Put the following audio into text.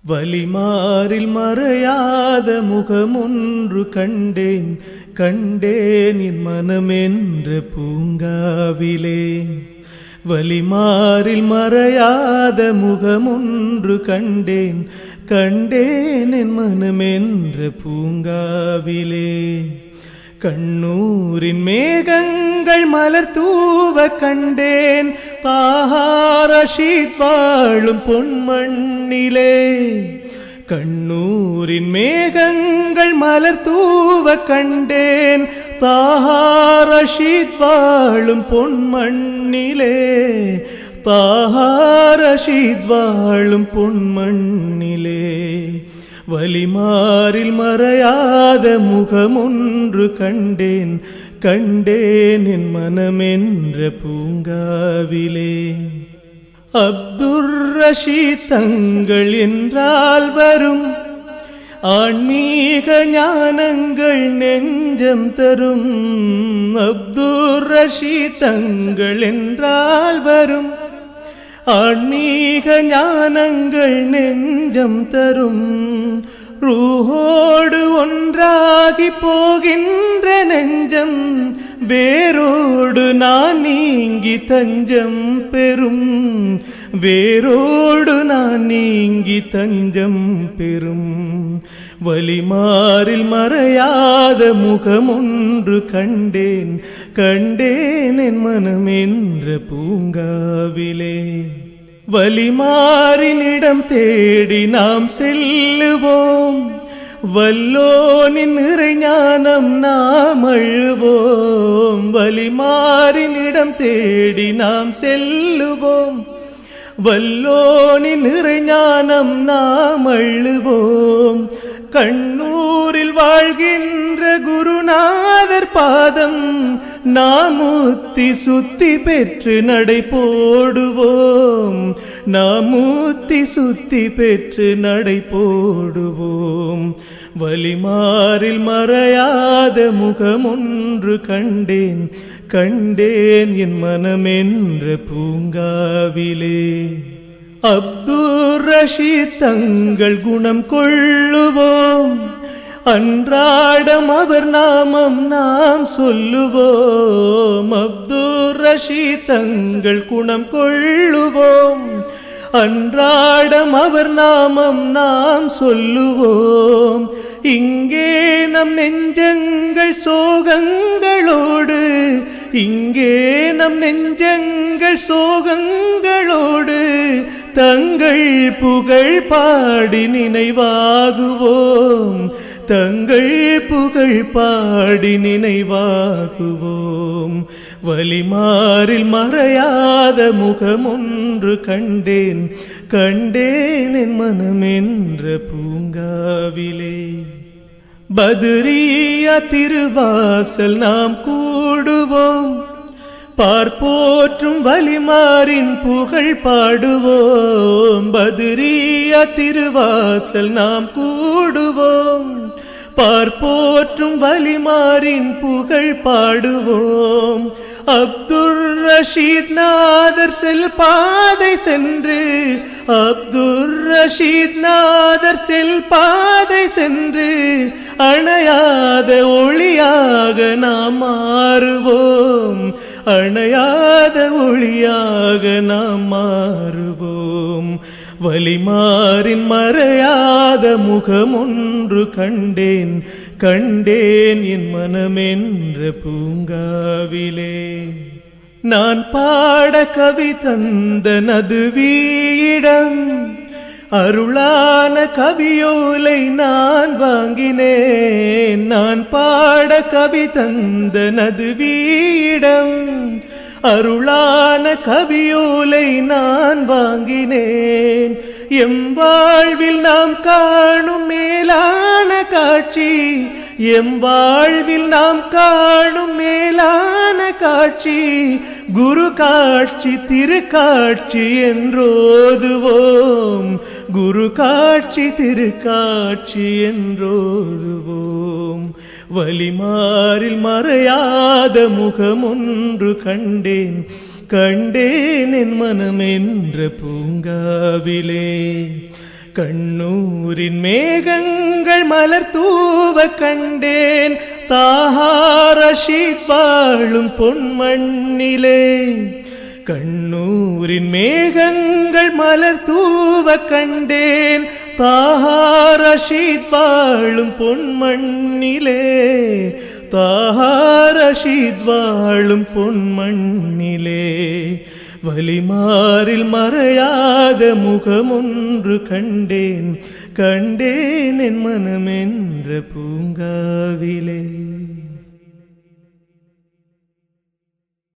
வலிமாறில் மறையாத முகமொன்று கண்டேன் கண்டேன் என் மனமென்ற பூங்காவிலே. வலிமாறில் மறையாத முகமொன்று கண்டேன் கண்டேன் என் மனமென்ற பூங்காவிலே. கண்ணூரின் மேகங்கள் மலர் தூவ கண்டேன் தாஹாரஷீத் வாழும் பொன்மண்ணிலே. கண்ணூரின் மேகங்கள் மலர் தூவ கண்டேன் தாஹாரஷீத் வாழும் பொன்மண்ணிலே. தாஹாரஷீத் வாழும் பொன்மண்ணிலே. வலிமாறில் மறையாத முகமொன்று கண்டேன் கண்டேன் என் மனமென்ற பூங்காவிலே. அப்துர் ரஷீத் தங்கள் என்றால் வரும் ஆன்மீக ஞானங்கள் நெஞ்சம் தரும். அப்துர் ரஷீத் தங்கள் என்றால் வரும் ஆன்மீக ஞானங்கள் நெஞ்சம் தரும். ரூஹோடு ஒன்றாகி போகின்ற நெஞ்சம் வேரோடு நான் நீங்கி தஞ்சம் பெறும். வேரோடு நான் நீங்கி தஞ்சம் பெறும். வலிமாறில் மறையாத முகமொன்று கண்டேன் கண்டேன் என் மனமென்ற பூங்காவிலே. வலிமாறினிடம் தேடி நாம் செல்லுவோம் வல்லோனின் இறைஞானம் நாம் அழுவோம். வலிமாறினிடம் தேடி நாம் செல்லுவோம் வல்லோனின் இறைஞானம் நாம் அழுவோம். கண்ணூரில் வாழ்கின்ற குருநாதர் பாதம் நாம் முத்தி சுத்தி பெற்று நடை போடுவோம். நாம் முத்தி சுத்தி பெற்று நடை போடுவோம். வலிமாறில் மறையாத முகமொன்று கண்டேன் கண்டேன் என் மனமென்ற பூங்காவிலே. அப்துர் ரஷீத் தங்கள் குணம் கொள்ளுவோம் அன்றாடம் அவர் நாமம் நாம் சொல்லுவோம். அப்துர் ரஷீத் தங்கள் குணம் கொள்ளுவோம் அன்றாடம் அவர் நாமம் நாம் சொல்லுவோம். இங்கே நம் நெஞ்சங்கள் சோகங்களோடு இங்கே நம் நெஞ்சங்கள் சோகங்களோடு தங்கள் புகழ் பாடி நினைவாகுவோம். தங்கள் புகழ் பாடி நினைவாகுவோம். வலிமாறில் மறையாத முகமொன்று கண்டேன் கண்டேன் என் மனமென்ற பூங்காவிலே. பத்ரியா திருவாசல் நாம் கூடுவோம் பார்ப்போற்றும் வலிமாறின் புகழ் பாடுவோம். பத்ரியா திருவாசல் நாம் கூடுவோம் பார்ப்போற்றும் வலிமாறின் புகழ் பாடுவோம். அப்துர் ரஷீத் நாதர் செல் பாதை சென்று அப்துர் ரஷீத் நாதர் செல் பாதை சென்று அணையாத ஒளியாக நாம் மாறுவோம். அணையாத ஒளியாக நாம் மாறுவோம். வலிமாறின் மறையாத முகமொன்று கண்டேன் கண்டேன் என் மனமென்ற பூங்காவிலே. நான் பாட கவி தந்த நதுவீயிடம் அருளான கவியோலை நான் வாங்கினேன். நான் பாட கவி தந்த நதுவீயிடம் அருளான கவியோலை நான் வாங்கினேன். எம் வாழ்வில் நாம் காணும் மேலான காட்சி எம் வாழ்வில் நாம் காணும் மேலான காட்சி குரு காட்சி திருக்காட்சி என்றோதுவோம். குரு காட்சி திருக்காட்சி என்றோதுவோம். வலிமாறில் மறையாத முகமொன்று கண்டேன் கண்டேன் என் மனமென்ற பூங்காவிலே. கண்ணூரின் மேகங்கள் மலர் தூவ கண்டேன் தாஹா ரஷீத் வாழும் பொன்மண்ணிலே. கண்ணூரின் மேகங்கள் மலர் தூவ கண்டேன் தாஹா ரஷீத் வாழும் பொன்மண்ணிலே. தாஹா ரஷீத் வாழும் பொன்மண்ணிலே. வலிமாரில் மறையாத முகமொன்று கண்டேன் கண்டேன் என் மனமென்ற பூங்காவிலே.